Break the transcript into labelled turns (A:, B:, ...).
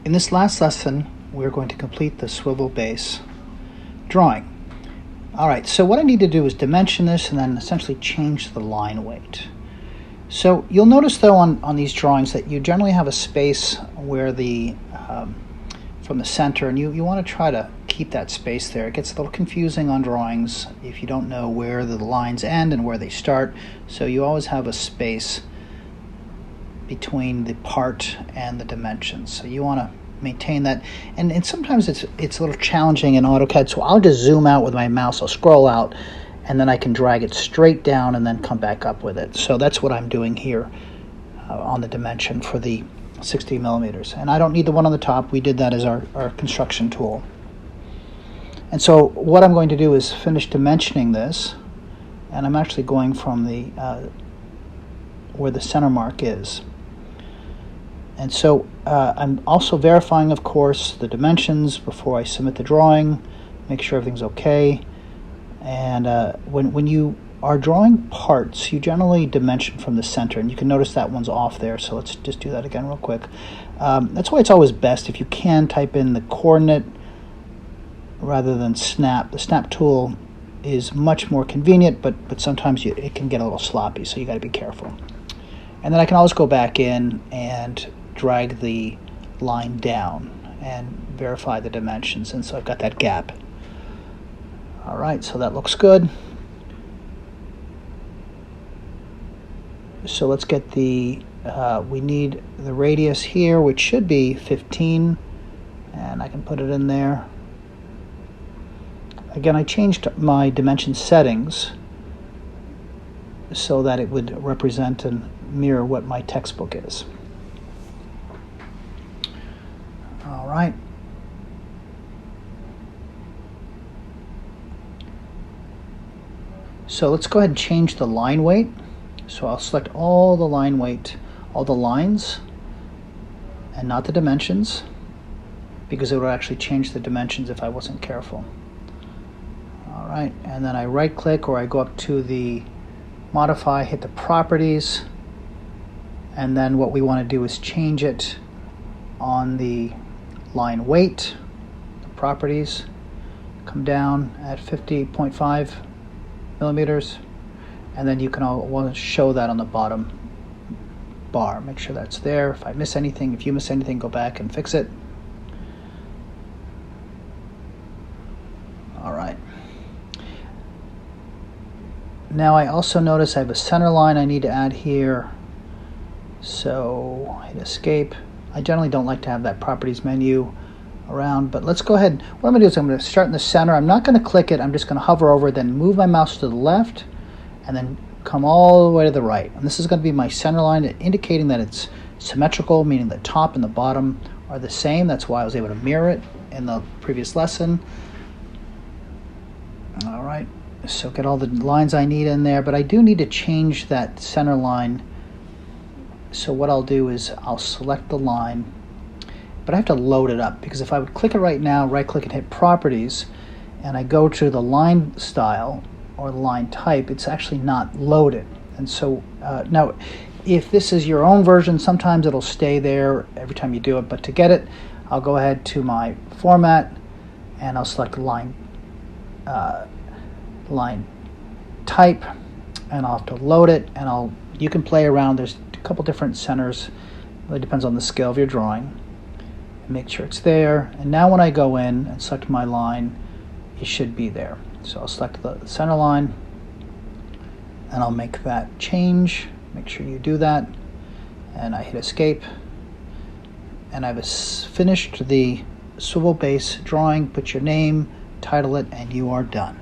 A: In this last lesson, we're going to complete the swivel base drawing. Alright, so what I need to do is dimension this and then essentially change the line weight. So you'll notice though on these drawings that you generally have a space where the from the center, and you want to try to keep that space there. It gets a little confusing on drawings if you don't know where the lines end and where they start, so you always have a space between the part and the dimensions. So you want to maintain that, and sometimes it's a little challenging in AutoCAD, so I'll just zoom out with my mouse. I'll scroll out and then I can drag it straight down and then come back up with it. So that's what I'm doing here on the dimension for the 60 millimeters, and I don't need the one on the top. We did that as our construction tool. And so what I'm going to do is finish dimensioning this, and I'm actually going from the where the center mark is. And so I'm also verifying, of course, the dimensions before I submit the drawing, make sure everything's okay. And when you are drawing parts, you generally dimension from the center, and you can notice that one's off there, so let's just do that again real quick. That's why it's always best if you can type in the coordinate rather than snap. The snap tool is much more convenient, but sometimes it can get a little sloppy, so you got to be careful. And then I can always go back in and drag the line down and verify the dimensions, and so I've got that gap. Alright, so that looks good. So let's get the we need the radius here, which should be 15, and I can put it in there. Again, I changed my dimension settings so that it would represent and mirror what my textbook is. All right. So let's go ahead and change the line weight. So I'll select all the line weight, all the lines, and not the dimensions, because it would actually change the dimensions if I wasn't careful. All right, and then I right click, or I go up to the modify, hit the properties, and then what we want to do is change it on the line weight, the properties, come down at 50.5 millimeters, and then you can want to show that on the bottom bar. Make sure that's there. If I miss anything, if you miss anything, go back and fix it. All right. Now I also notice I have a center line I need to add here. So hit escape. I generally don't like to have that properties menu around, but let's go ahead. What I'm going to do is I'm going to start in the center. I'm not going to click it. I'm just going to hover over it, then move my mouse to the left, and then come all the way to the right. And this is going to be my center line, indicating that it's symmetrical, meaning the top and the bottom are the same. That's why I was able to mirror it in the previous lesson. All right, so get all the lines I need in there, but I do need to change that center line. So what I'll do is I'll select the line, but I have to load it up, because if I would click it right now, right click and hit properties, and I go to the line style or the line type, it's actually not loaded. And so now if this is your own version, sometimes it'll stay there every time you do it, but to get it, I'll go ahead to my format and I'll select line type, and I'll have to load it, and you can play around. There's a couple different centers. It really depends on the scale of your drawing. Make sure it's there, and now when I go in and select my line, it should be there. So I'll select the center line, and I'll make that change. Make sure you do that, and I hit escape, and I've finished the swivel base drawing. Put your name, title it, and you are done.